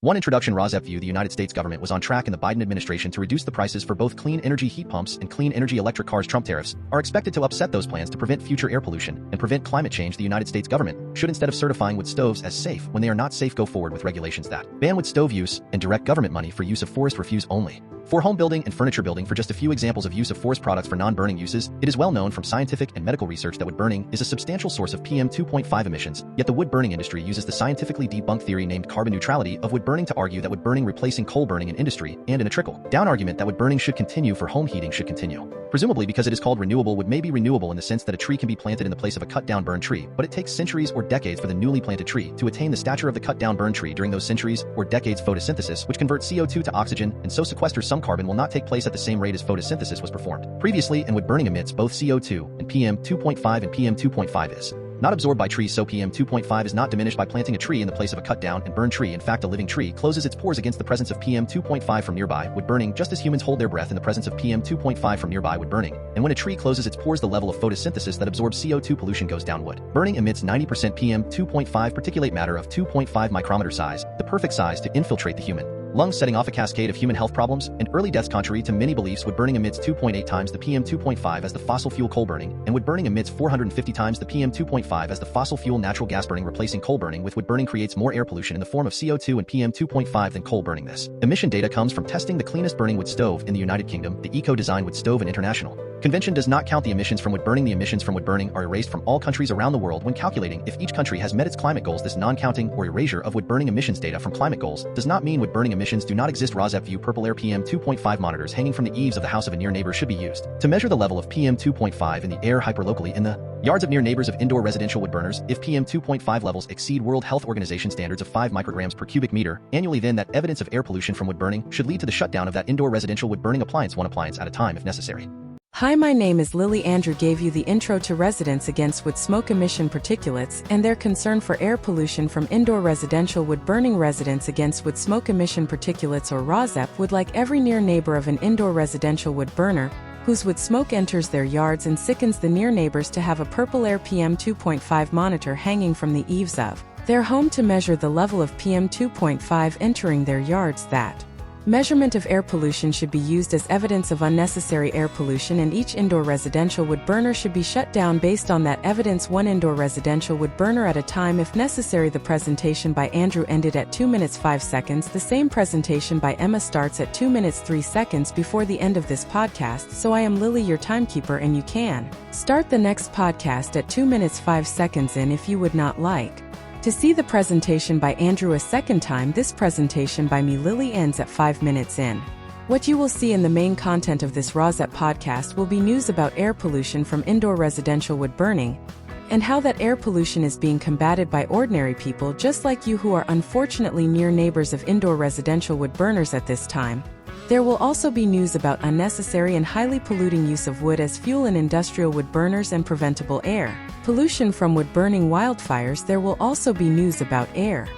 One introduction ROSEP view the United States government was on track in the Biden administration to reduce the prices for both clean energy heat pumps and clean energy electric cars. Trump tariffs are expected to upset those plans to prevent future air pollution and prevent climate change. The United States government should, instead of certifying wood stoves as safe when they are not safe, go forward with regulations that ban wood stove use and direct government money for use of forest refuse only. For home building and furniture building, for just a few examples of use of forest products for non-burning uses, it is well known from scientific and medical research that wood burning is a substantial source of PM 2.5 emissions, yet the wood burning industry uses the scientifically debunked theory named carbon neutrality of wood burning to argue that wood burning replacing coal burning in industry, and in a trickle-down argument that wood burning should continue for home heating should continue. Presumably because it is called renewable, wood may be renewable in the sense that a tree can be planted in the place of a cut-down burned tree, but it takes centuries or decades for the newly planted tree to attain the stature of the cut-down burned tree. During those centuries or decades, photosynthesis, which converts CO2 to oxygen and so sequesters some carbon, will not take place at the same rate as photosynthesis was performed previously, and wood burning emits both CO2 and PM 2.5, and PM 2.5 is not absorbed by trees, so PM 2.5 is not diminished by planting a tree in the place of a cut-down and burned tree. In fact, a living tree closes its pores against the presence of PM 2.5 from nearby wood burning, just as humans hold their breath in the presence of PM 2.5 from nearby wood burning. And when a tree closes its pores, the level of photosynthesis that absorbs CO2 pollution goes down. Wood burning emits 90% PM 2.5 particulate matter of 2.5 micrometer size, the perfect size to infiltrate the human lungs, setting off a cascade of human health problems and early deaths. Contrary to many beliefs, wood burning emits 2.8 times the PM 2.5 as the fossil fuel coal burning, and wood burning emits 450 times the PM 2.5 as the fossil fuel natural gas burning. Replacing coal burning with wood burning creates more air pollution in the form of CO2 and PM 2.5 than coal burning. This emission data comes from testing the cleanest burning wood stove in the United Kingdom, the Eco-Design Wood Stove, and International Convention does not count the emissions from wood burning. The emissions from wood burning are erased from all countries around the world when calculating if each country has met its climate goals. This non-counting or erasure of wood burning emissions data from climate goals does not mean wood burning emissions do not exist. ROSEP view purple air PM 2.5 monitors hanging from the eaves of the house of a near neighbor should be used to measure the level of PM 2.5 in the air hyperlocally in the yards of near neighbors of indoor residential wood burners. If PM 2.5 levels exceed World Health Organization standards of 5 micrograms per cubic meter annually, then that evidence of air pollution from wood burning should lead to the shutdown of that indoor residential wood burning appliance, one appliance at a time if necessary. Hi, my name is Lily. Andrew gave you the intro to Residents Against Wood Smoke Emission Particulates and their concern for air pollution from indoor residential wood burning. Residents Against Wood Smoke Emission Particulates, or ROSEP, would like every near neighbor of an indoor residential wood burner whose wood smoke enters their yards and sickens the near neighbors to have a purple air PM 2.5 monitor hanging from the eaves of their home to measure the level of PM 2.5 entering their yards. That measurement of air pollution should be used as evidence of unnecessary air pollution, and each indoor residential wood burner should be shut down based on that evidence, one indoor residential wood burner at a time if necessary. The presentation by Andrew ended at 2 minutes 5 seconds. The same presentation by Emma starts at 2 minutes 3 seconds before the end of this podcast. So I am Lily, your timekeeper, and you can start the next podcast at 2 minutes 5 seconds in if you would not like to see the presentation by Andrew a second time. This presentation by me, Lily, ends at 5 minutes in. What you will see in the main content of this ROSEP podcast will be news about air pollution from indoor residential wood burning and how that air pollution is being combated by ordinary people just like you who are unfortunately near neighbors of indoor residential wood burners at this time. There will also be news about unnecessary and highly polluting use of wood as fuel in industrial wood burners and preventable air pollution from wood burning wildfires. There will also be news about air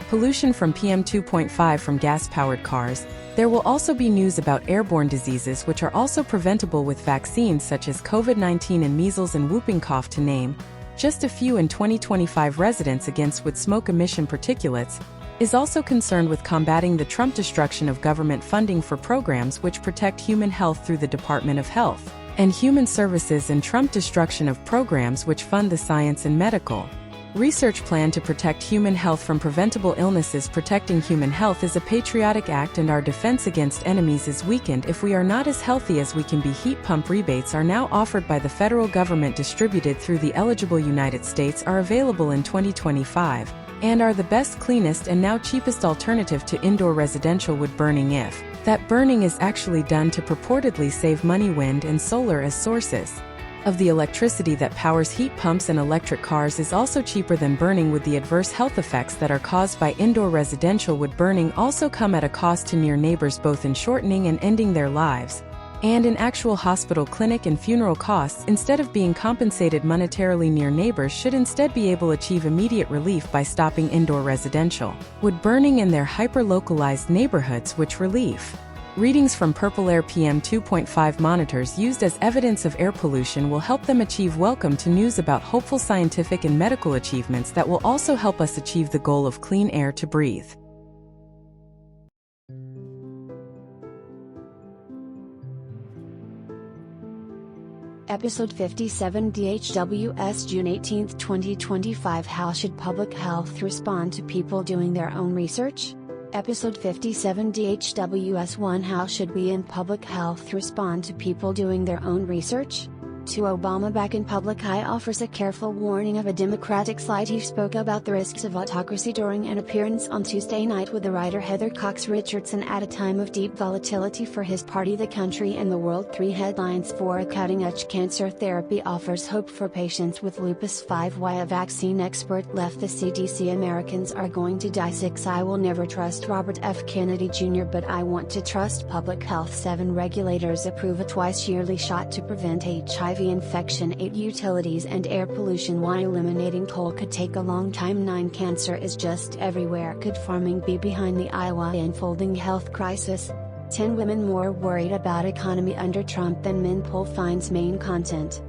pollution from PM 2.5 from gas-powered cars. There will also be news about airborne diseases which are also preventable with vaccines such as COVID-19 and measles and whooping cough, to name just a few. In 2025, Residents Against Wood Smoke Emission Particulates is also concerned with combating the Trump destruction of government funding for programs which protect human health through the Department of Health and Human Services, and Trump destruction of programs which fund the science and medical research plan to protect human health from preventable illnesses. Protecting human health is a patriotic act, and our defense against enemies is weakened if we are not as healthy as we can be. Heat pump rebates are now offered by the federal government, distributed through the eligible United States, are available in 2025 and are the best, cleanest, and now cheapest alternative to indoor residential wood burning if that burning is actually done to purportedly save money. Wind and solar as sources of the electricity that powers heat pumps and electric cars is also cheaper than burning, with the adverse health effects that are caused by indoor residential wood burning also come at a cost to near neighbors, both in shortening and ending their lives and in actual hospital, clinic, and funeral costs. Instead of being compensated monetarily, near neighbors should instead be able to achieve immediate relief by stopping indoor residential wood burning in their hyper-localized neighborhoods, which relief readings from purple air PM 2.5 monitors used as evidence of air pollution will help them achieve. Welcome to news about hopeful scientific and medical achievements that will also help us achieve the goal of clean air to breathe. Episode 57 DHWS June 18, 2025 How should public health respond to people doing their own research? Episode 57 DHWS 1 How should we in public health respond to people doing their own research? To Obama back in public eye offers a careful warning of a Democratic slide. He spoke about the risks of autocracy during an appearance on Tuesday night with the writer Heather Cox Richardson at a time of deep volatility for his party, the country, and the world. 3 headlines. 4 A cutting-edge cancer therapy offers hope for patients with lupus. 5 Why a vaccine expert left the CDC. Americans are going to die. 6 I will never trust Robert F. Kennedy Jr. but I want to trust public health. 7 Regulators approve a twice-yearly shot to prevent HIV infection. 8 Utilities and air pollution. Why eliminating coal could take a long time. 9 Cancer is just everywhere. Could farming be behind the Iowa unfolding health crisis? 10 Women more worried about economy under Trump than men. Poll finds main content.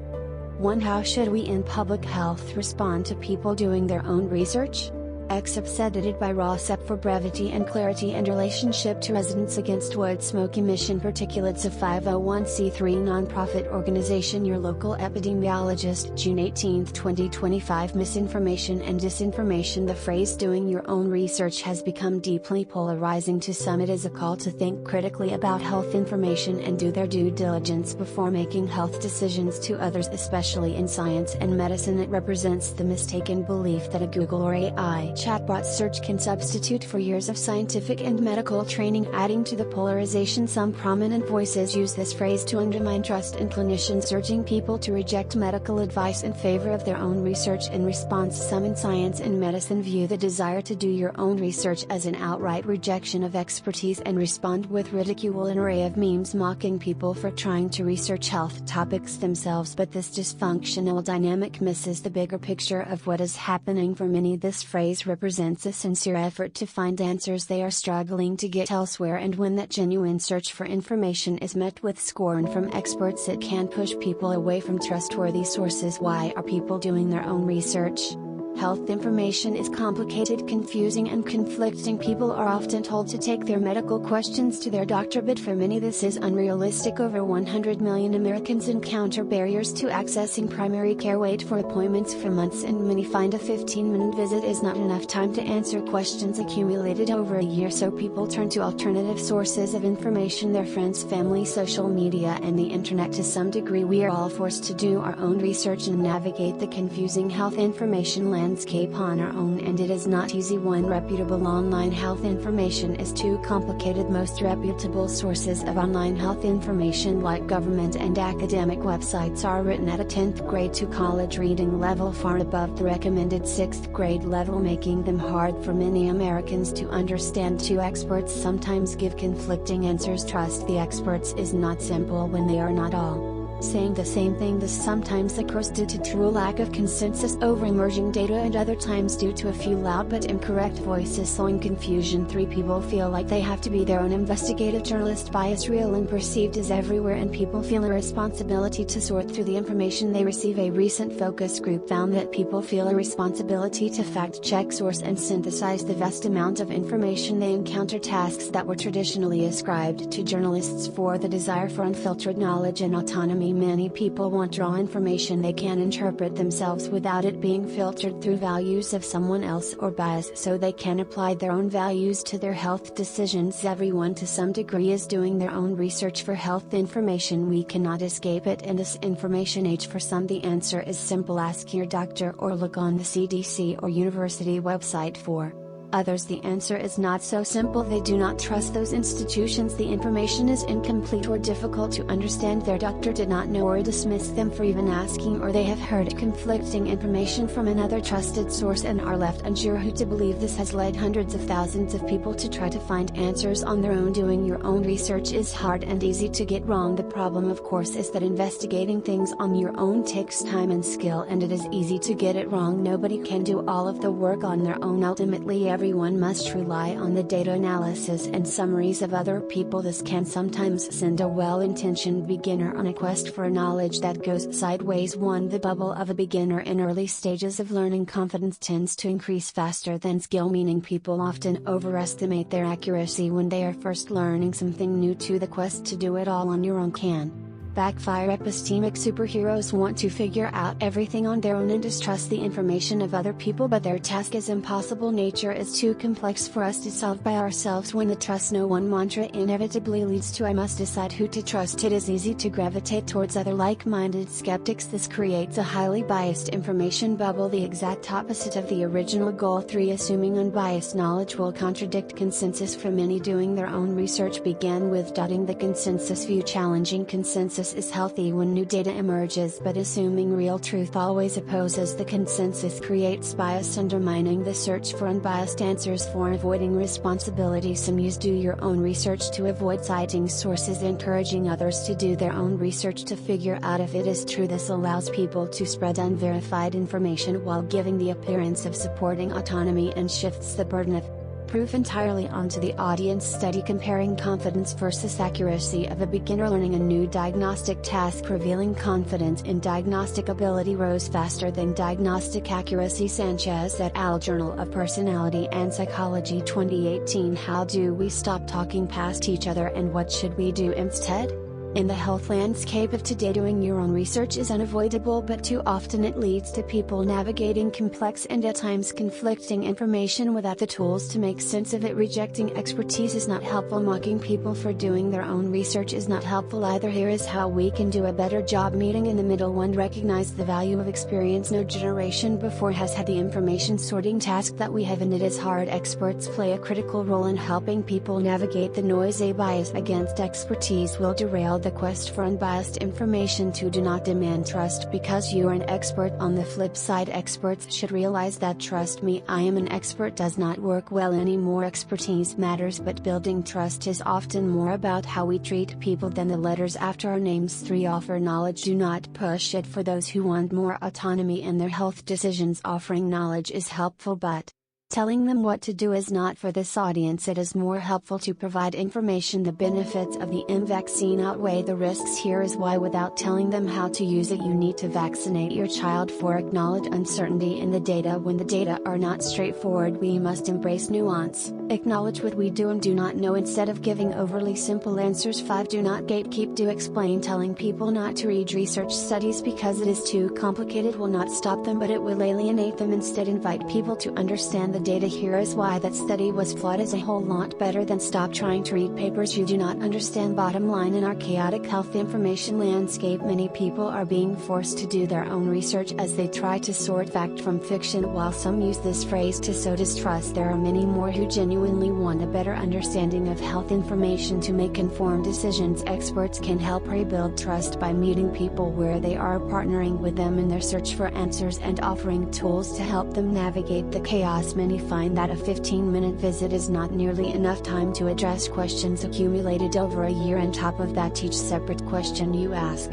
1 How should we in public health respond to people doing their own research? Excerpts edited by Ross Epp for brevity and clarity and relationship to residents against wood smoke emission particulates. A 501c3 nonprofit organization. Your local epidemiologist. June 18, 2025 Misinformation and disinformation. The phrase doing your own research has become deeply polarizing. To some it is a call to think critically about health information and do their due diligence before making health decisions. To others, especially in science and medicine, it represents the mistaken belief that a Google or AI chatbot search can substitute for years of scientific and medical training. Adding to the polarization, some prominent voices use this phrase to undermine trust in clinicians, urging people to reject medical advice in favor of their own research. In response, some in science and medicine view the desire to do your own research as an outright rejection of expertise and respond with ridicule. An array of memes mocking people for trying to research health topics themselves, but this dysfunctional dynamic misses the bigger picture of what is happening for many. This phrase represents a sincere effort to find answers they are struggling to get elsewhere, and when that genuine search for information is met with scorn from experts, it can push people away from trustworthy sources. Why are people doing their own research? Health information is complicated, confusing, and conflicting. People are often told to take their medical questions to their doctor, but for many this is unrealistic. Over 100 million Americans encounter barriers to accessing primary care, wait for appointments for months, and many find a 15-minute visit is not enough time to answer questions accumulated over a year. So people turn to alternative sources of information: their friends, family, social media, and the internet. To some degree, we are all forced to do our own research and navigate the confusing health information landscape on our own, and it is not easy. 1 Reputable online health information is too complicated. Most reputable sources of online health information, like government and academic websites, are written at a 10th grade to college reading level, far above the recommended 6th grade level, making them hard for many Americans to understand. 2 Experts sometimes give conflicting answers. Trust the experts is not simple when they are not all saying the same thing. This sometimes occurs due to true lack of consensus over emerging data, and other times due to a few loud but incorrect voices sowing confusion. 3 People feel like they have to be their own investigative journalist. Bias, real and perceived, is everywhere, and people feel a responsibility to sort through the information they receive. A recent focus group found that people feel a responsibility to fact-check, source, and synthesize the vast amount of information they encounter, tasks that were traditionally ascribed to journalists. 4 The desire for unfiltered knowledge and autonomy. Many people want raw information they can interpret themselves without it being filtered through values of someone else or bias, so they can apply their own values to their health decisions. Everyone to some degree is doing their own research for health information. We cannot escape it in this information age. For some, the answer is simple: ask your doctor or look on the CDC or university website. For others, the answer is not so simple. They do not trust those institutions. The information is incomplete or difficult to understand. Their doctor did not know or dismissed them for even asking, or they have heard conflicting information from another trusted source and are left unsure who to believe. This has led hundreds of thousands of people to try to find answers on their own. Doing your own research is hard and easy to get wrong. The problem, of course, is that investigating things on your own takes time and skill, and it is easy to get it wrong. Nobody can do all of the work on their own. Ultimately, everyone must rely on the data analysis and summaries of other people. This can sometimes send a well-intentioned beginner on a quest for knowledge that goes sideways. 1 The bubble of a beginner. In early stages of learning, confidence tends to increase faster than skill, meaning people often overestimate their accuracy when they are first learning something new. 2 The quest to do it all on your own can backfire. Epistemic superheroes want to figure out everything on their own and distrust the information of other people, but their task is impossible. Nature is too complex for us to solve by ourselves. When the trust no one mantra inevitably leads to I must decide who to trust, it is easy to gravitate towards other like-minded skeptics. This creates a highly biased information bubble, the exact opposite of the original goal. 3. Assuming unbiased knowledge will contradict consensus. For many, doing their own research began with doubting the consensus view. Challenging consensus is healthy when new data emerges, but assuming real truth always opposes the consensus creates bias, undermining the search for unbiased answers. For avoiding responsibility, some use do your own research to avoid citing sources, encouraging others to do their own research to figure out if it is true. This allows people to spread unverified information while giving the appearance of supporting autonomy and shifts the burden of proof entirely onto the audience. Study comparing confidence versus accuracy of a beginner learning a new diagnostic task, revealing confidence in diagnostic ability rose faster than diagnostic accuracy. Sanchez et al. Journal of Personality and Psychology 2018. How do we stop talking past each other and what should we do instead? In the health landscape of today, doing your own research is unavoidable, but too often it leads to people navigating complex and at times conflicting information without the tools to make sense of it. Rejecting expertise is not helpful. Mocking people for doing their own research is not helpful either. Here is how we can do a better job meeting in the middle. 1. Recognize the value of experience. No generation before has had the information sorting task that we have, and it is hard. Experts play a critical role in helping people navigate the noise. A bias against expertise will derail the quest for unbiased information. 2. Do not demand trust because you are an expert. On the flip side, experts should realize that trust me, I am an expert does not work well anymore. Expertise matters, but building trust is often more about how we treat people than the letters after our names. 3. Offer knowledge. Do not push it for those who want more autonomy in their health decisions. Offering knowledge is helpful, but telling them what to do is not for this audience. It is more helpful to provide information. The benefits of the vaccine outweigh the risks. Here is why. Without telling them how to use it, you need to vaccinate your child. 4. Acknowledge uncertainty in the data. When the data are not straightforward, we must embrace nuance. Acknowledge what we do and do not know instead of giving overly simple answers. 5. Do not gatekeep. Do explain. Telling people not to read research studies because it is too complicated will not stop them, but it will alienate them. Instead, invite people to understand the data. Here is why that study was flawed is a whole lot better than stop trying to read papers you do not understand. Bottom line, in our chaotic health information landscape, many people are being forced to do their own research as they try to sort fact from fiction. While some use this phrase to sow distrust, there are many more who genuinely want a better understanding of health information to make informed decisions. Experts can help rebuild trust by meeting people where they are, partnering with them in their search for answers, and offering tools to help them navigate the chaos. Many find that a 15-minute visit is not nearly enough time to address questions accumulated over a year. On top of that, each separate question you ask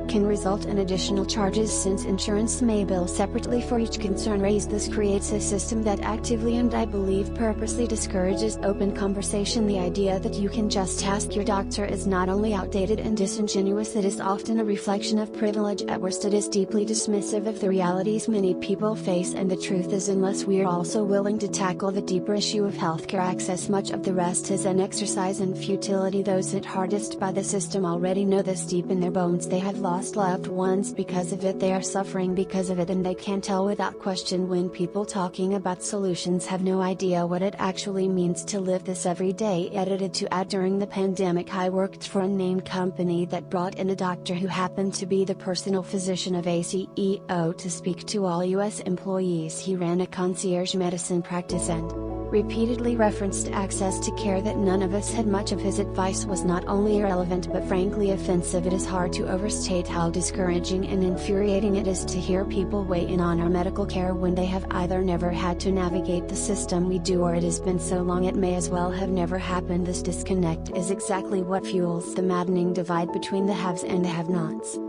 can result in additional charges, since insurance may bill separately for each concern raised. This creates a system that actively and I believe purposely discourages open conversation. The idea that you can just ask your doctor is not only outdated and disingenuous, it is often a reflection of privilege. At worst, it is deeply dismissive of the realities many people face, and the truth is, unless we are also willing to tackle the deeper issue of healthcare access, much of the rest is an exercise in futility. Those hit hardest by the system already know this deep in their bones. They have lost loved ones because of it, they are suffering because of it, and they can tell without question when people talking about solutions have no idea what it actually means to live this every day. Edited to add, during the pandemic I worked for a unnamed company that brought in a doctor who happened to be the personal physician of a CEO to speak to all U.S. employees. He ran a concierge medicine practice and repeatedly referenced access to care that none of us had. Much of his advice was not only irrelevant but frankly offensive. It is hard to overstate how discouraging and infuriating it is to hear people weigh in on our medical care when they have either never had to navigate the system we do, or it has been so long it may as well have never happened. This disconnect is exactly what fuels the maddening divide between the haves and the have-nots.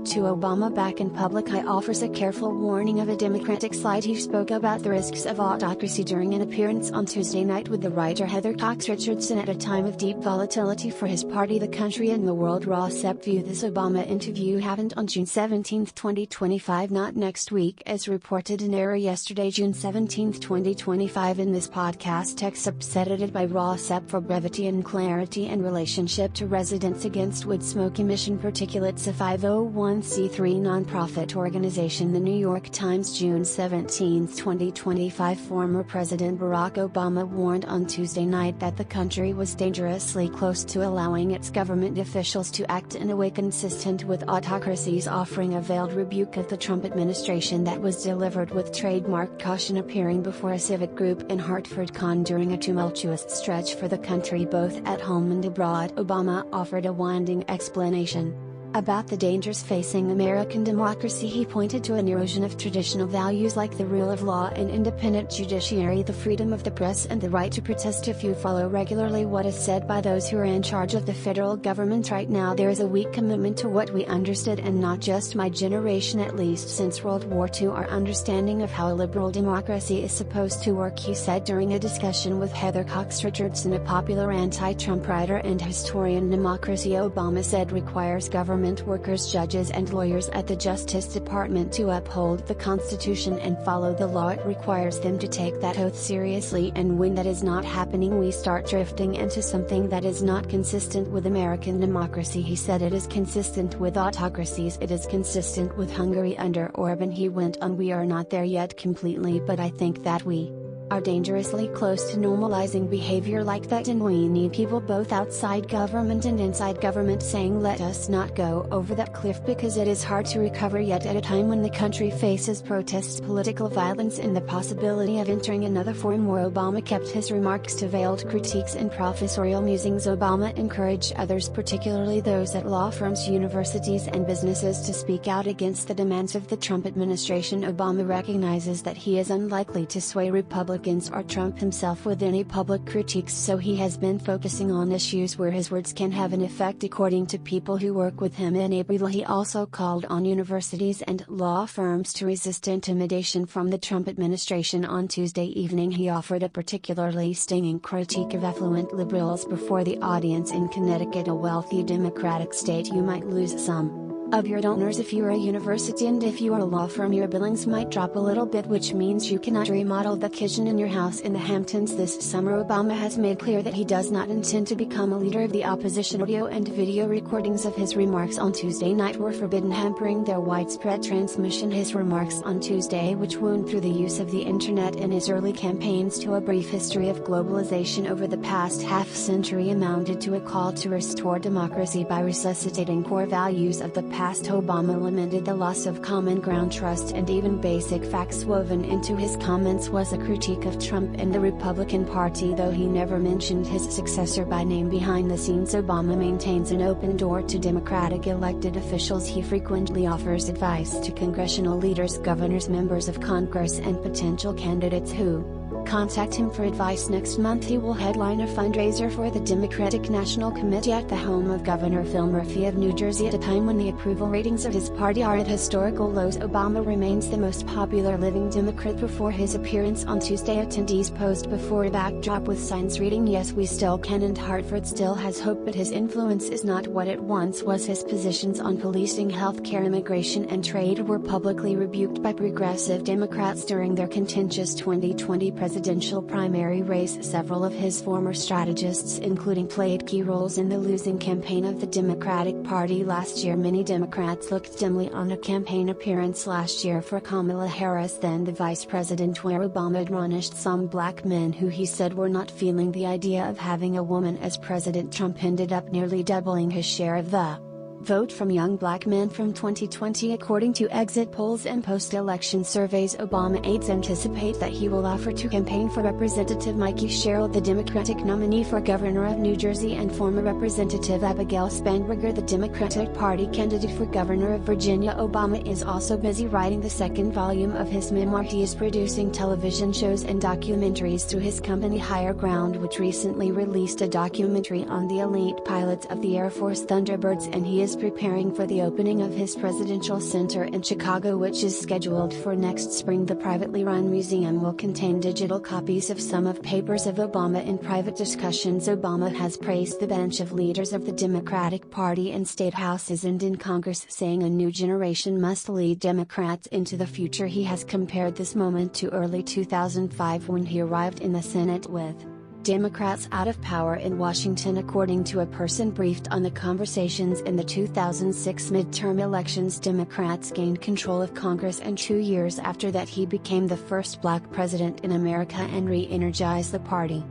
to Obama back in public eye offers a careful warning of a Democratic slide. He spoke about the risks of autocracy during an appearance on Tuesday night with the writer Heather Cox Richardson at a time of deep volatility for his party, the country, and the world. Rossep viewed this Obama interview happened on June 17, 2025, not next week as reported in Error yesterday, June 17, 2025. In this podcast, excerpts edited by Rossep for brevity and clarity in relationship to Residents Against Wood Smoke Emission Particulates, a 501c3 nonprofit organization. The New York Times, June 17, 2025. Former President Barack Obama warned on Tuesday night that the country was dangerously close to allowing its government officials to act in a way consistent with autocracies, offering a veiled rebuke of the Trump administration that was delivered with trademark caution. Appearing before a civic group in Hartford, Conn, during a tumultuous stretch for the country both at home and abroad, Obama offered a winding explanation about the dangers facing American democracy. He pointed to an erosion of traditional values like the rule of law and independent judiciary, the freedom of the press, and the right to protest. If you follow regularly what is said by those who are in charge of the federal government right now, there is a weak commitment to what we understood, and not just my generation, at least since World War II, our understanding of how a liberal democracy is supposed to work, he said during a discussion with Heather Cox Richardson, a popular anti-Trump writer and historian. Democracy, Obama said, requires government workers, judges, and lawyers at the Justice Department to uphold the Constitution and follow the law. It requires them to take that oath seriously, and when that is not happening, we start drifting into something that is not consistent with American democracy. He said it is consistent with autocracies, it is consistent with Hungary under Orban. He went on, we are not there yet completely, but I think that we are dangerously close to normalizing behavior like that, and we need people both outside government and inside government saying let us not go over that cliff, because it is hard to recover yet at a time when the country faces protests, political violence, and the possibility of entering another foreign war. Obama kept his remarks to veiled critiques and professorial musings. Obama encouraged others, particularly those at law firms, universities, and businesses, to speak out against the demands of the Trump administration. Obama recognizes that he is unlikely to sway Republicans or Trump himself with any public critiques, so he has been focusing on issues where his words can have an effect, according to people who work with him in April. He also called on universities and law firms to resist intimidation from the Trump administration. On Tuesday evening, he offered a particularly stinging critique of affluent liberals before the audience in Connecticut, a wealthy Democratic state. You might lose some of your donors if you are a university, and if you are a law firm, your billings might drop a little bit, which means you cannot remodel the kitchen in your house in the Hamptons this summer. Obama has made clear that he does not intend to become a leader of the opposition. Audio and video recordings of his remarks on Tuesday night were forbidden, hampering their widespread transmission. His remarks on Tuesday, which wound through the use of the internet in his early campaigns to a brief history of globalization over the past half-century, amounted to a call to restore democracy by resuscitating core values of the past. Obama lamented the loss of common ground, trust, and even basic facts. Woven into his comments was a critique of Trump and the Republican Party, though he never mentioned his successor by name. Behind the scenes, Obama maintains an open door to Democratic elected officials. He frequently offers advice to congressional leaders, governors, members of Congress, and potential candidates who contact him for advice. Next month, he will headline a fundraiser for the Democratic National Committee at the home of Governor Phil Murphy of New Jersey, at a time when the approval ratings of his party are at historical lows. Obama remains the most popular living Democrat. Before his appearance on Tuesday, attendees posed before a backdrop with signs reading "Yes, we still can" and "Hartford still has hope," but his influence is not what it once was. His positions on policing, healthcare, immigration, and trade were publicly rebuked by progressive Democrats during their contentious 2020 presidential primary race. Several of his former strategists, including, played key roles in the losing campaign of the Democratic Party last year. Many Democrats looked dimly on a campaign appearance last year for Kamala Harris, then the vice president, where Obama admonished some black men who he said were not feeling the idea of having a woman as president. Trump ended up nearly doubling his share of the vote from young black men from 2020, according to exit polls and post-election surveys. Obama aides anticipate that he will offer to campaign for Representative Mikey Sherrill, the Democratic nominee for governor of New Jersey, and former Representative Abigail Spanberger, the Democratic Party candidate for governor of Virginia. Obama is also busy writing the second volume of his memoir. He is producing television shows and documentaries through his company Higher Ground, which recently released a documentary on the elite pilots of the Air Force Thunderbirds, and he is is preparing for the opening of his presidential center in Chicago, which is scheduled for next spring. The privately run museum will contain digital copies of some of papers of Obama. In private discussions, Obama has praised the bench of leaders of the Democratic Party in state houses and in Congress, saying a new generation must lead Democrats into the future. He has compared this moment to early 2005 when he arrived in the Senate with Democrats out of power in Washington. According to a person briefed on the conversations in the 2006 midterm elections, Democrats gained control of Congress, and 2 years after that he became the first black president in America and re-energized the party.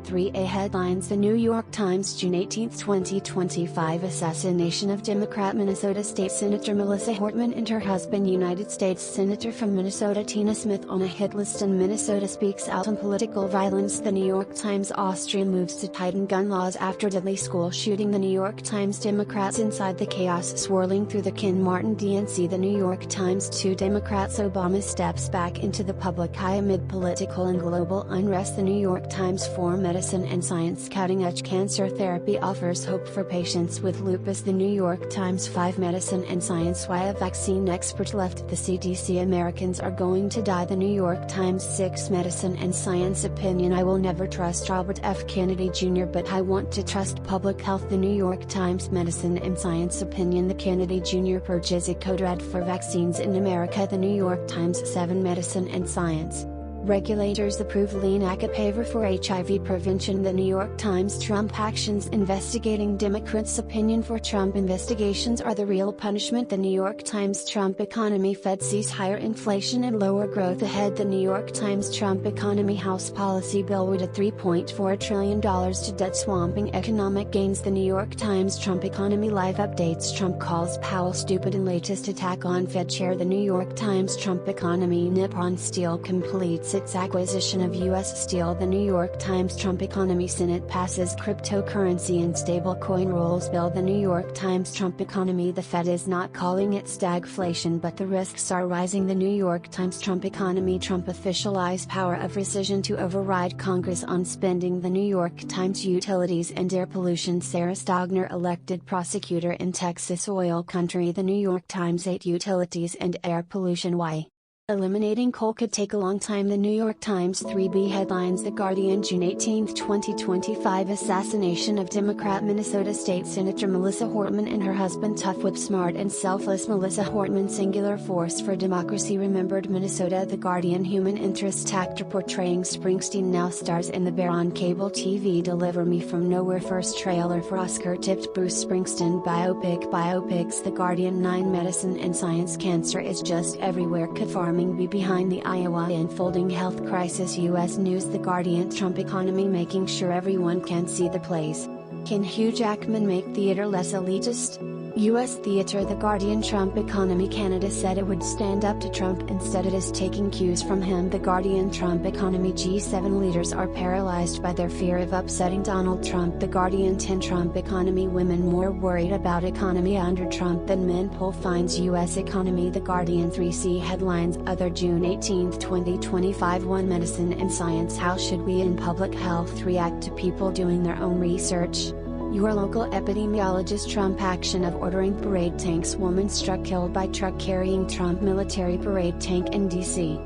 3A headlines: The New York Times, June 18, 2025. Assassination of Democrat Minnesota State Senator Melissa Hortman and her husband. United States Senator from Minnesota Tina Smith on a hit list, and Minnesota speaks out on political violence. The New York Times. Austria moves to tighten gun laws after deadly school shooting. The New York Times. Democrats inside the chaos swirling through the Ken Martin DNC. The New York Times. 2 Democrats. Obama steps back into the public eye amid political and global unrest. The New York Times. 4 Medicine and science. Cutting-edge cancer therapy offers hope for patients with lupus. The New York Times. 5 Medicine and science. Why a vaccine expert left the CDC. Americans are going to die. The New York Times. 6 Medicine and science opinion. I will never trust Robert F. Kennedy Jr., but I want to trust public health. The New York Times. Medicine and science opinion. The Kennedy Jr. purges a code red for vaccines in America. The New York Times. 7 Medicine and science. Regulators approve lenacapavir for HIV prevention. The New York Times. Trump actions investigating Democrats' opinion for Trump investigations are the real punishment. The New York Times. Trump economy. Fed sees higher inflation and lower growth ahead. The New York Times. Trump economy. House policy bill would add $3.4 trillion to debt, swamping economic gains. The New York Times. Trump economy. Live updates. Trump calls Powell stupid in latest attack on Fed chair. The New York Times. Trump economy. Nippon Steel completes its acquisition of U.S. Steel. The New York Times. Trump economy. Senate passes cryptocurrency and stablecoin rules bill. The New York Times. Trump economy. The Fed is not calling it stagflation, but the risks are rising. The New York Times. Trump economy. Trump officialize power of rescission to override Congress on spending. The New York Times. Utilities and air pollution. Sarah Stogner elected prosecutor in Texas oil country. The New York Times. 8 Utilities and air pollution. Why eliminating coal could take a long time. The New York Times. 3B headlines. The Guardian, June 18, 2025. Assassination of Democrat Minnesota State Senator Melissa Hortman and her husband. Tough whip, smart and selfless. Melissa Hortman, singular force for democracy, remembered Minnesota. The Guardian. Human interest actor portraying Springsteen now stars in The Bear on cable TV. Deliver Me from Nowhere. First trailer for Oscar-tipped Bruce Springsteen biopic. Biopics. The Guardian. 9 Medicine and science. Cancer is just everywhere. Could farming be behind the Iowa unfolding health crisis? U.S. News. The Guardian. Trump economy making sure everyone can see the plays. Can Hugh Jackman make theater less elitist? U.S. Theater. The Guardian. Trump economy. Canada said it would stand up to Trump, instead it is taking cues from him. The Guardian. Trump economy. G7 leaders are paralyzed by their fear of upsetting Donald Trump. The Guardian. 10 Trump economy. Women more worried about economy under Trump than men. Poll finds U.S. economy. The Guardian. 3C headlines. Other, June 18, 2025. 1 Medicine and science. How should we in public health react to people doing their own research? Your local epidemiologist. Trump action of ordering parade tanks. Woman struck, killed by truck carrying Trump military parade tank in D.C.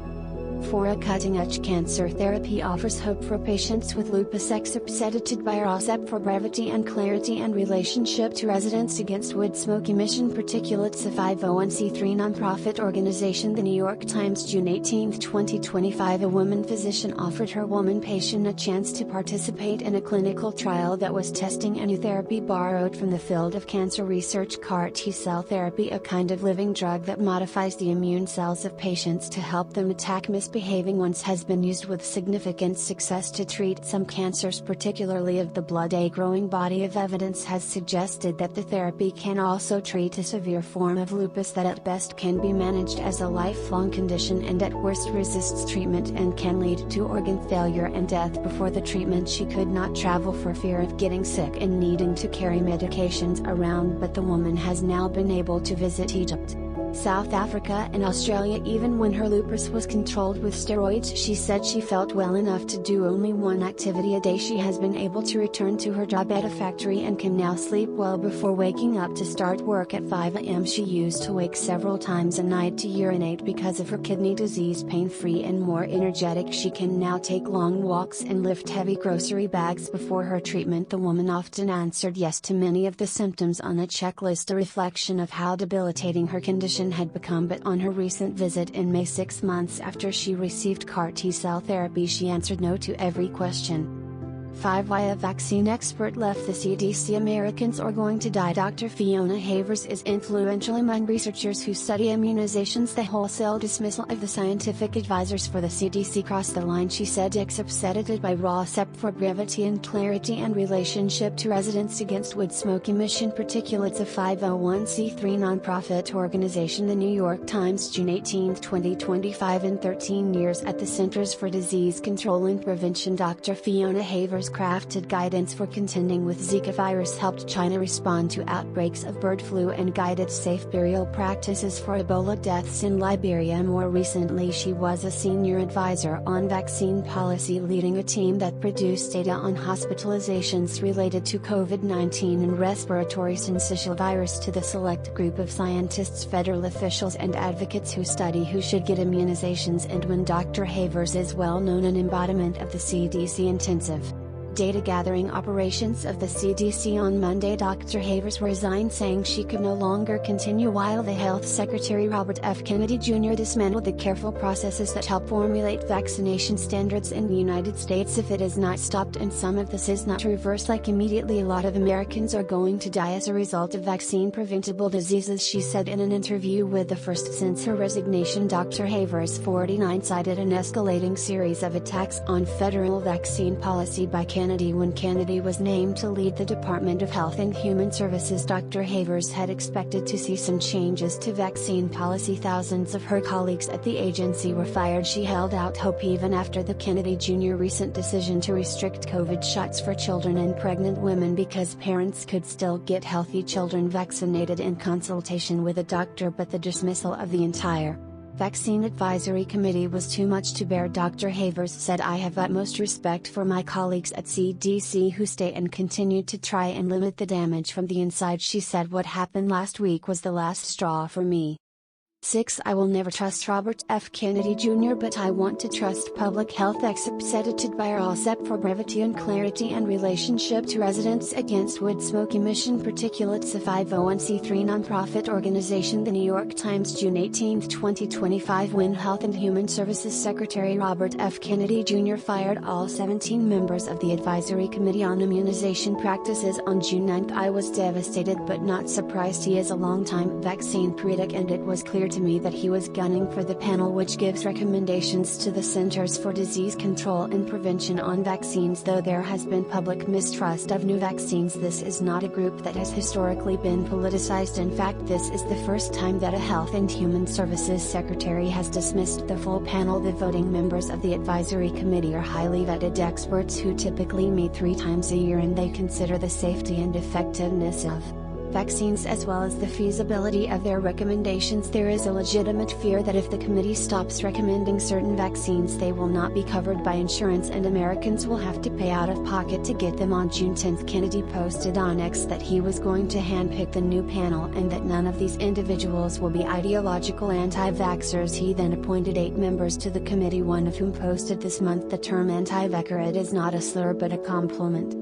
For a cutting-edge cancer therapy offers hope for patients with lupus. Excerpts edited by Rossep for brevity and clarity and relationship to residents against wood smoke emission particulates. A 501c3 nonprofit organization. The New York Times, June 18, 2025. A woman physician offered her woman patient a chance to participate in a clinical trial that was testing a new therapy borrowed from the field of cancer research, CAR T-cell therapy, a kind of living drug that modifies the immune cells of patients to help them attack misbehaving ones. Has been used with significant success to treat some cancers, particularly of the blood. A growing body of evidence has suggested that the therapy can also treat a severe form of lupus that at best can be managed as a lifelong condition and at worst resists treatment and can lead to organ failure and death. Before the treatment she could not travel for fear of getting sick and needing to carry medications around, but the woman has now been able to visit Egypt, South Africa and Australia. Even when her lupus was controlled with steroids, she said she felt well enough to do only one activity a day. She has been able to return to her job at a factory and can now sleep well before waking up to start work at 5 a.m. She used to wake several times a night to urinate because of her kidney disease. Pain-free and more energetic, she can now take long walks and lift heavy grocery bags. Before her treatment, the woman often answered yes to many of the symptoms on a checklist, a reflection of how debilitating her condition had become. But on her recent visit in May, 6 months after she received CAR T-cell therapy, she answered no to every question. 5. Why a vaccine expert left the CDC. Americans are going to die. Dr. Fiona Havers is influential among researchers who study immunizations. The wholesale dismissal of the scientific advisors for the CDC crossed the line, she said, accepted by RASEP for brevity and clarity and relationship to residents against wood smoke emission particulates. A 501c3 nonprofit organization. The New York Times, June 18, 2025. In 13 years at the Centers for Disease Control and Prevention, Dr. Fiona Havers crafted guidance for contending with Zika virus, helped China respond to outbreaks of bird flu, and guided safe burial practices for Ebola deaths in Liberia. More recently, she was a senior advisor on vaccine policy, leading a team that produced data on hospitalizations related to COVID-19 and respiratory syncytial virus to the select group of scientists, federal officials and advocates who study who should get immunizations. And when Dr. Havers is well known, an embodiment of the CDC intensive data gathering operations of the CDC. On Monday, Dr. Havers resigned, saying she could no longer continue, while the Health Secretary Robert F. Kennedy Jr. dismantled the careful processes that help formulate vaccination standards in the United States. If it is not stopped and some of this is not reversed, like immediately, a lot of Americans are going to die as a result of vaccine preventable diseases, she said in an interview with The First. Since her resignation, Dr. Havers, 49, cited an escalating series of attacks on federal vaccine policy by Kennedy. When Kennedy was named to lead the Department of Health and Human Services, Dr. Havers had expected to see some changes to vaccine policy. Thousands of her colleagues at the agency were fired. She held out hope even after the Kennedy Jr. recent decision to restrict COVID shots for children and pregnant women because parents could still get healthy children vaccinated in consultation with a doctor. But the dismissal of the entire Vaccine Advisory Committee was too much to bear. Dr. Havers said, "I have utmost respect for my colleagues at CDC who stay and continue to try and limit the damage from the inside." She said, "What happened last week was the last straw for me." 6. I will never trust Robert F. Kennedy Jr., but I want to trust public health. Accepted by RASEP for brevity and clarity and relationship to residents against wood smoke emission particulates. A 501c3 nonprofit organization. The New York Times, June 18, 2025. When Health and Human Services Secretary Robert F. Kennedy Jr. fired all 17 members of the Advisory Committee on Immunization Practices on June 9, I was devastated but not surprised. He is a longtime vaccine critic, and it was clear to me that he was gunning for the panel which gives recommendations to the Centers for Disease Control and Prevention on vaccines. Though there has been public mistrust of new vaccines, this is not a group that has historically been politicized. In fact, this is the first time that a Health and Human Services Secretary has dismissed the full panel. The voting members of the Advisory Committee are highly vetted experts who typically meet 3 times a year, and they consider the safety and effectiveness of vaccines as well as the feasibility of their recommendations. There is a legitimate fear that if the committee stops recommending certain vaccines, they will not be covered by insurance and Americans will have to pay out of pocket to get them. On June 10, Kennedy posted on X that he was going to handpick the new panel and that none of these individuals will be ideological anti-vaxxers. He then appointed 8 members to the committee, one of whom posted this month the term anti-vaxxer. It is not a slur but a compliment.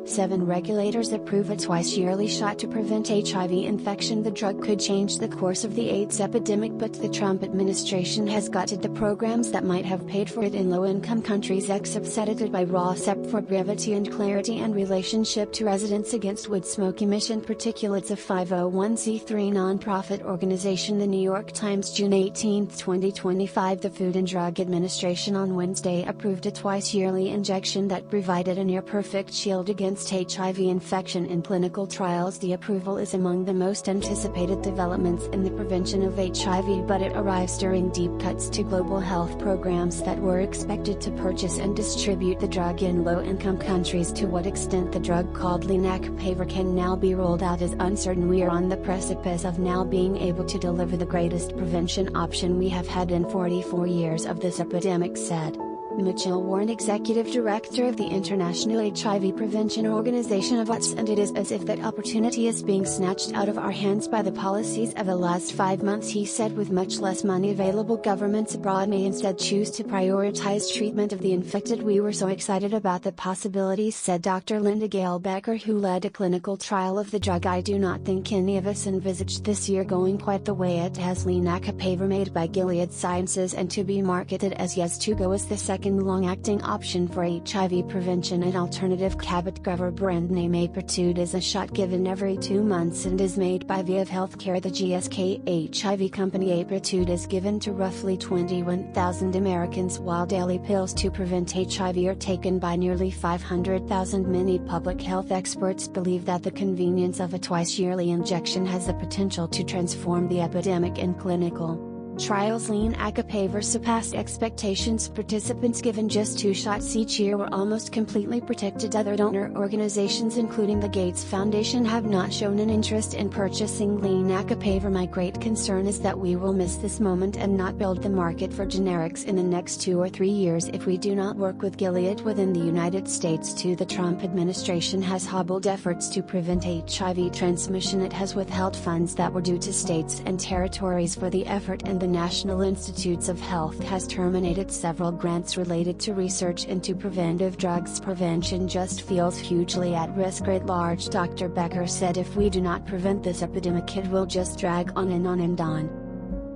7. Regulators approve a twice-yearly shot to prevent HIV infection. The drug could change the course of the AIDS epidemic, but the Trump administration has gutted the programs that might have paid for it in low-income countries. Accepted by RASEP for brevity and clarity and relationship to residents against wood smoke emission particulates. A 501c3 nonprofit organization. The New York Times, June 18, 2025. The Food and Drug Administration on Wednesday approved a twice-yearly injection that provided a near-perfect shield against against HIV infection in clinical trials. The approval is among the most anticipated developments in the prevention of HIV, but it arrives during deep cuts to global health programs that were expected to purchase and distribute the drug in low-income countries. To what extent the drug called lenacapavir can now be rolled out is uncertain. We are on the precipice of now being able to deliver the greatest prevention option we have had in 44 years of this epidemic, said Mitchell Warren, executive director of the International HIV Prevention Organization of UTS, and it is as if that opportunity is being snatched out of our hands by the policies of the last 5 months, he said. With much less money available, governments abroad may instead choose to prioritize treatment of the infected. We were so excited about the possibilities, said Dr. Linda Gale Becker, who led a clinical trial of the drug. I do not think any of us envisaged this year going quite the way it has. Lenacapavir, made by Gilead Sciences and to be marketed as Yes2Go, is the second long-acting option for HIV prevention. An alternative Cabot-Gover brand name Apretude is a shot given every 2 months and is made by Viv Healthcare. The GSK HIV company. Apretude is given to roughly 21,000 Americans, while daily pills to prevent HIV are taken by nearly 500,000. Many public health experts believe that the convenience of a twice-yearly injection has the potential to transform the epidemic in clinical trials. Lenacapavir surpassed expectations. Participants given just 2 shots each year were almost completely protected. Other donor organizations, including the Gates Foundation, have not shown an interest in purchasing lenacapavir. My great concern is that we will miss this moment and not build the market for generics in the next 2 or 3 years if we do not work with Gilead within the United States too. The Trump administration has hobbled efforts to prevent HIV transmission. It has withheld funds that were due to states and territories for the effort, and the National Institutes of Health has terminated several grants related to research into preventive drugs. Prevention just feels hugely at risk at large, Dr. Becker said. If we do not prevent this epidemic, it will just drag on and on and on.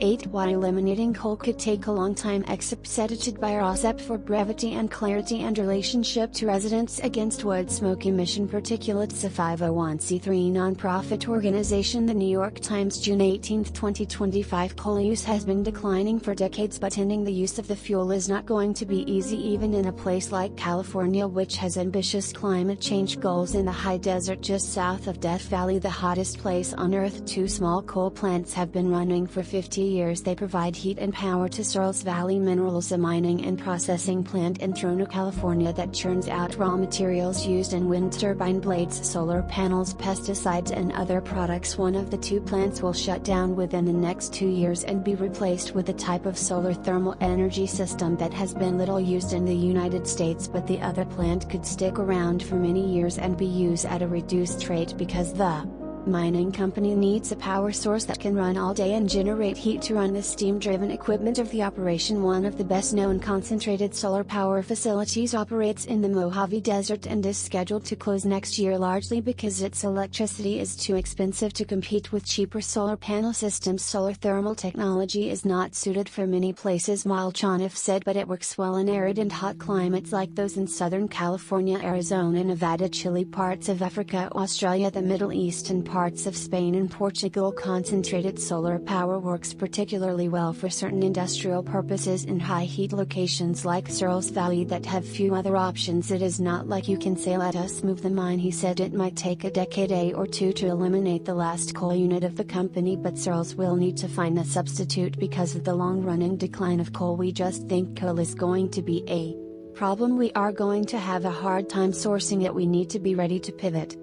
8. Why eliminating coal could take a long time. Except edited by ROSEP for brevity and clarity and relationship to residents against wood smoke emission particulates. A 501c3 nonprofit organization. The New York Times, June 18, 2025. Coal use has been declining for decades, but ending the use of the fuel is not going to be easy, even in a place like California, which has ambitious climate change goals. In the high desert just south of Death Valley, the hottest place on Earth, 2 small coal plants have been running for 50 years. They provide heat and power to Searles Valley Minerals, a mining and processing plant in Trona, California that churns out raw materials used in wind turbine blades, solar panels, pesticides and other products. One of the 2 plants will shut down within the next 2 years and be replaced with a type of solar thermal energy system that has been little used in the United States, but the other plant could stick around for many years and be used at a reduced rate because the mining company needs a power source that can run all day and generate heat to run the steam-driven equipment of the operation. One of the best-known concentrated solar power facilities operates in the Mojave Desert and is scheduled to close next year, largely because its electricity is too expensive to compete with cheaper solar panel systems. Solar thermal technology is not suited for many places, Malchanov said, but it works well in arid and hot climates like those in Southern California, Arizona, Nevada, Chile, parts of Africa, Australia, the Middle East and parts of Spain and Portugal. Concentrated solar power works particularly well for certain industrial purposes in high heat locations like Searles Valley that have few other options. It is not like you can say let us move the mine, he said. It might take a decade or 2 to eliminate the last coal unit of the company, but Searles will need to find a substitute because of the long-running decline of coal. We just think coal is going to be a problem. We are going to have a hard time sourcing it. We need to be ready to pivot.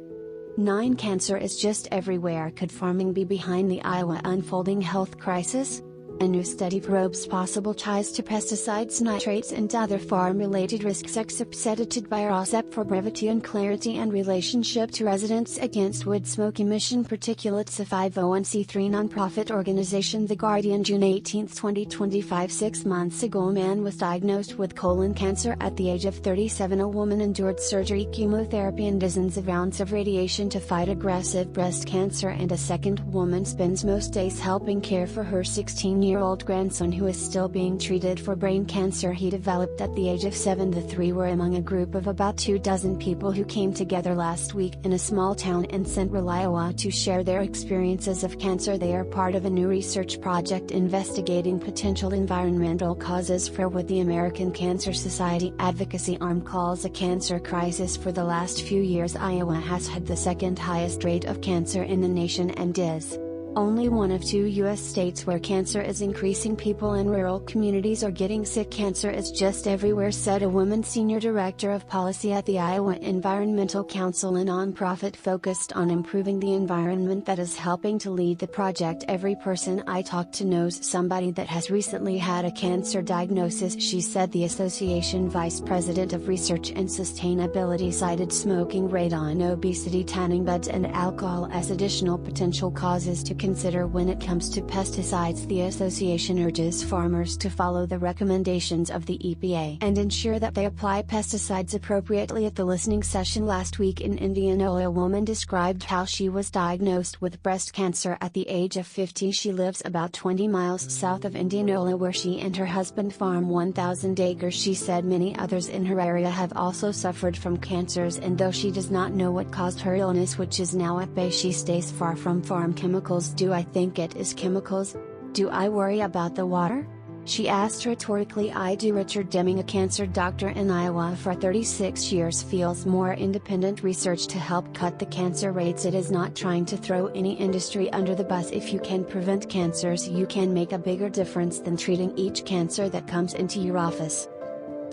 9. Cancer is just everywhere. Could farming be behind the Iowa unfolding health crisis? A new study probes possible ties to pesticides, nitrates and other farm-related risks. Excerpts edited by ROSEP for brevity and clarity and relationship to residents against wood smoke emission particulates. A 501c3 nonprofit organization. The Guardian, June 18, 2025. 6 months ago, a man was diagnosed with colon cancer at the age of 37. A woman endured surgery, chemotherapy and dozens of rounds of radiation to fight aggressive breast cancer, and a second woman spends most days helping care for her 16 7-year-old grandson who is still being treated for brain cancer he developed at the age of 7. The three were among a group of about 24 people who came together last week in a small town in central Iowa to share their experiences of cancer. They are part of a new research project investigating potential environmental causes for what the American Cancer Society advocacy arm calls a cancer crisis. For the last few years, Iowa has had the second highest rate of cancer in the nation and is only one of 2 U.S. states where cancer is increasing. People in rural communities are getting sick. Cancer is just everywhere, said a woman senior director of policy at the Iowa Environmental Council, a nonprofit focused on improving the environment that is helping to lead the project. Every person I talk to knows somebody that has recently had a cancer diagnosis, she said. The association vice president of research and sustainability cited smoking, radon, obesity, tanning beds, and alcohol as additional potential causes to consider when it comes to pesticides. The association urges farmers to follow the recommendations of the EPA and ensure that they apply pesticides appropriately. At the listening session last week in Indianola, a woman described how she was diagnosed with breast cancer at the age of 50. She lives about 20 miles south of Indianola, where she and her husband farm 1,000 acres. She said many others in her area have also suffered from cancers, and though she does not know what caused her illness, which is now at bay, she stays far from farm chemicals. Do I think it is chemicals? Do I worry about the water? She asked rhetorically. I do. Richard Deming, a cancer doctor in Iowa for 36 years, feels more independent research to help cut the cancer rates. It is not trying to throw any industry under the bus. If you can prevent cancers, you can make a bigger difference than treating each cancer that comes into your office.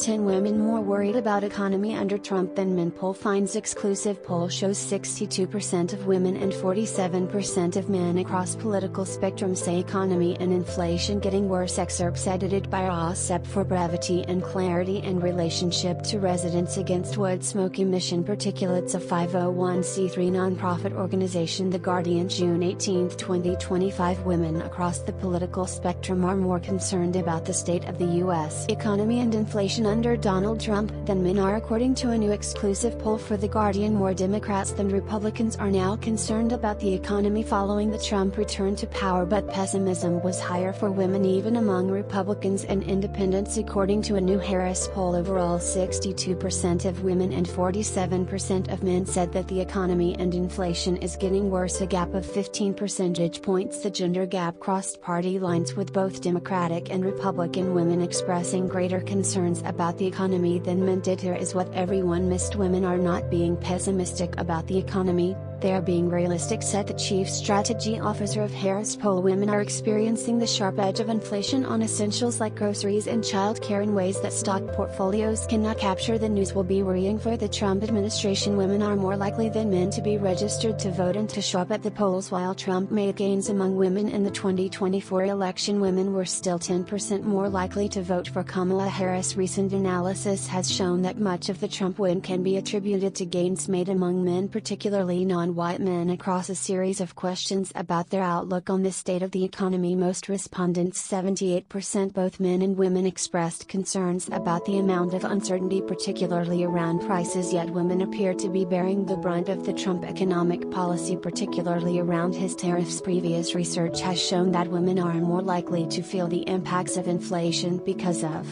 10 women more worried about economy under Trump than men. Poll finds. Exclusive poll shows 62% of women and 47% of men across political spectrum say economy and inflation getting worse. Excerpts edited by Rossep for brevity and clarity. And relationship to Residents Against Wood Smoke Emission Particulates, a 501c3 nonprofit organization. The Guardian, June 18, 2025. Women across the political spectrum are more concerned about the state of the U.S. economy and inflation under Donald Trump than men are, according to a new exclusive poll for The Guardian. More Democrats than Republicans are now concerned about the economy following the Trump return to power, but pessimism was higher for women even among Republicans and independents, according to a new Harris poll. Overall, 62% of women and 47% of men said that the economy and inflation is getting worse, a gap of 15 percentage points. The gender gap crossed party lines, with both Democratic and Republican women expressing greater concerns about the economy than men did. Here is what everyone missed. Women are not being pessimistic about the economy, they are being realistic, said the chief strategy officer of Harris Poll. Women are experiencing the sharp edge of inflation on essentials like groceries and childcare in ways that stock portfolios cannot capture. The news will be worrying for the Trump administration. Women are more likely than men to be registered to vote and to show up at the polls. While Trump made gains among women in the 2024 election, women were still 10% more likely to vote for Kamala Harris. Recent analysis has shown that much of the Trump win can be attributed to gains made among men, particularly non-white men. Across a series of questions about their outlook on the state of the economy, most respondents, 78%, both men and women, expressed concerns about the amount of uncertainty, particularly around prices. Yet women appear to be bearing the brunt of the Trump economic policy, particularly around his tariffs. Previous research has shown that women are more likely to feel the impacts of inflation because of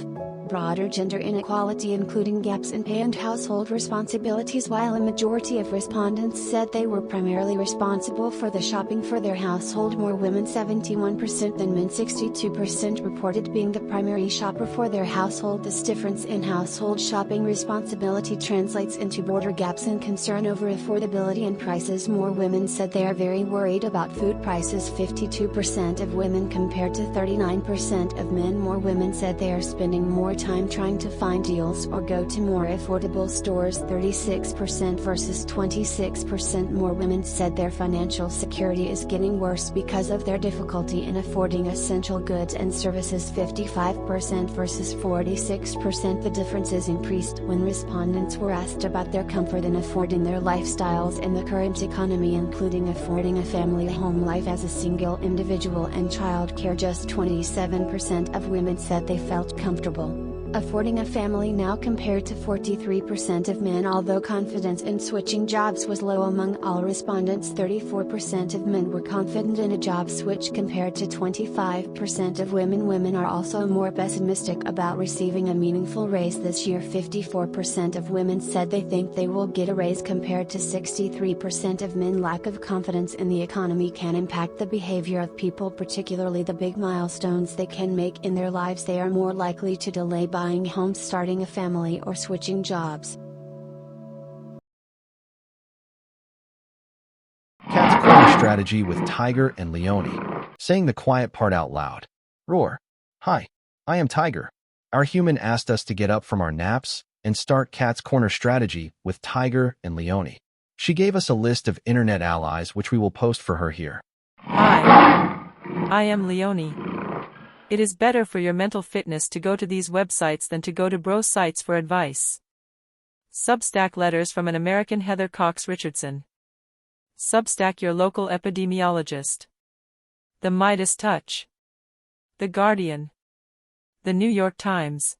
broader gender inequality, including gaps in pay and household responsibilities. While a majority of respondents said they were primarily responsible for the shopping for their household, more women, 71%, than men, 62%, reported being the primary shopper for their household. This difference in household shopping responsibility translates into broader gaps and concern over affordability and prices. More women said they are very worried about food prices, 52% of women compared to 39% of men. More women said they are spending more time trying to find deals or go to more affordable stores, 36% versus 26%. More women said their financial security is getting worse because of their difficulty in affording essential goods and services, 55% versus 46%. The differences increased when respondents were asked about their comfort in affording their lifestyles in the current economy, including affording a family home life as a single individual and childcare. Just 27% of women said they felt comfortable affording a family now compared to 43% of men. Although confidence in switching jobs was low among all respondents, 34% of men were confident in a job switch compared to 25% of women. Women are also more pessimistic about receiving a meaningful raise this year. 54% of women said they think they will get a raise compared to 63% of men. Lack of confidence in the economy can impact the behavior of people, particularly the big milestones they can make in their lives. They are more likely to delay buying homes, starting a family, or switching jobs. Cat's corner strategy with Tiger and Leone. Saying the quiet part out loud. Roar. Hi, I am Tiger. Our human asked us to get up from our naps and start Cat's corner strategy with Tiger and Leone. She gave us a list of internet allies which we will post for her here. Hi, I am Leone. It is better for your mental fitness to go to these websites than to go to bro sites for advice. Substack letters from an American Heather Cox Richardson. Substack your local epidemiologist. The Midas Touch. The Guardian. The New York Times.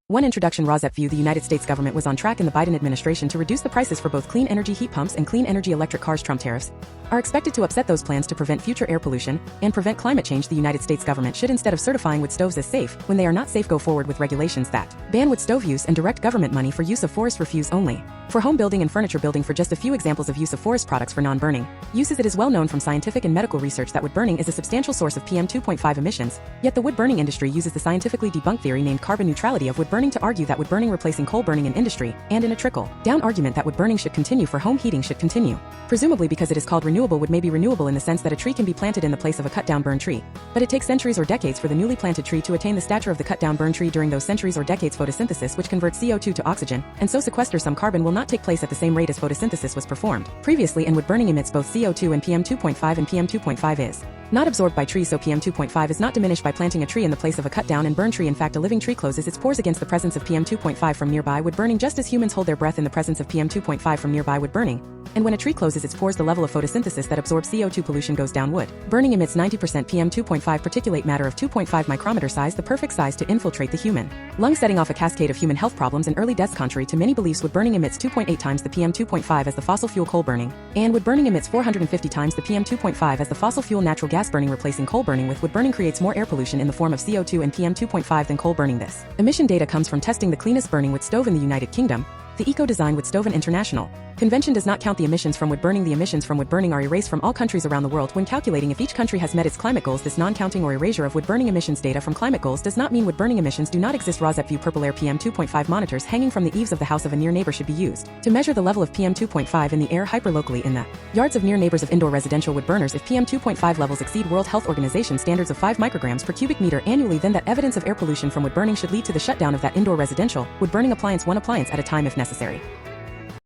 One introduction. Rosette view. The United States government was on track in the Biden administration to reduce the prices for both clean energy heat pumps and clean energy electric cars. Trump tariffs are expected to upset those plans to prevent future air pollution and prevent climate change. The United States government should, instead of certifying wood stoves as safe when they are not safe, go forward with regulations that ban wood stove use and direct government money for use of forest refuse only for home building and furniture building. For just a few examples of use of forest products for non-burning uses, it is well known from scientific and medical research that wood burning is a substantial source of PM 2.5 emissions. Yet the wood burning industry uses the scientifically debunked theory named carbon neutrality of wood burning to argue that wood burning replacing coal burning in industry, and in a trickle-down argument that wood burning should continue for home heating should continue. Presumably because it is called renewable. Wood may be renewable in the sense that a tree can be planted in the place of a cut-down burn tree. But it takes centuries or decades for the newly planted tree to attain the stature of the cut-down burn tree. During those centuries or decades, photosynthesis, which converts CO2 to oxygen, and so sequesters some carbon, will not take place at the same rate as photosynthesis was performed previously, and wood burning emits both CO2 and PM 2.5, and PM 2.5 is not absorbed by trees, so PM 2.5 is not diminished by planting a tree in the place of a cut-down and burn tree. In fact, a living tree closes its pores against the presence of PM 2.5 from nearby wood burning, just as humans hold their breath in the presence of PM 2.5 from nearby wood burning. And when a tree closes its pores, the level of photosynthesis that absorbs CO2 pollution goes down. Wood burning emits 90% PM 2.5 particulate matter of 2.5 micrometer size, the perfect size to infiltrate the human lung, setting off a cascade of human health problems and early deaths. Contrary to many beliefs, wood burning emits 2.8 times the PM 2.5 as the fossil fuel coal burning, and wood burning emits 450 times the PM 2.5 as the fossil fuel natural gas burning. Replacing coal burning with wood burning creates more air pollution in the form of CO2 and PM 2.5 than coal burning. This emission data comes from testing the cleanest burning wood stove in the United Kingdom. The Eco-Design Wood Stove and International Convention does not count the emissions from wood burning. The emissions from wood burning are erased from all countries around the world when calculating if each country has met its climate goals. This non-counting or erasure of wood burning emissions data from climate goals does not mean wood burning emissions do not exist. Rosette view. Purple air. PM 2.5 monitors hanging from the eaves of the house of a near neighbor should be used to measure the level of PM 2.5 in the air hyperlocally in the yards of near neighbors of indoor residential wood burners. If PM 2.5 levels exceed World Health Organization standards of 5 micrograms per cubic meter annually, then that evidence of air pollution from wood burning should lead to the shutdown of that indoor residential wood burning appliance, one appliance at a time if necessary.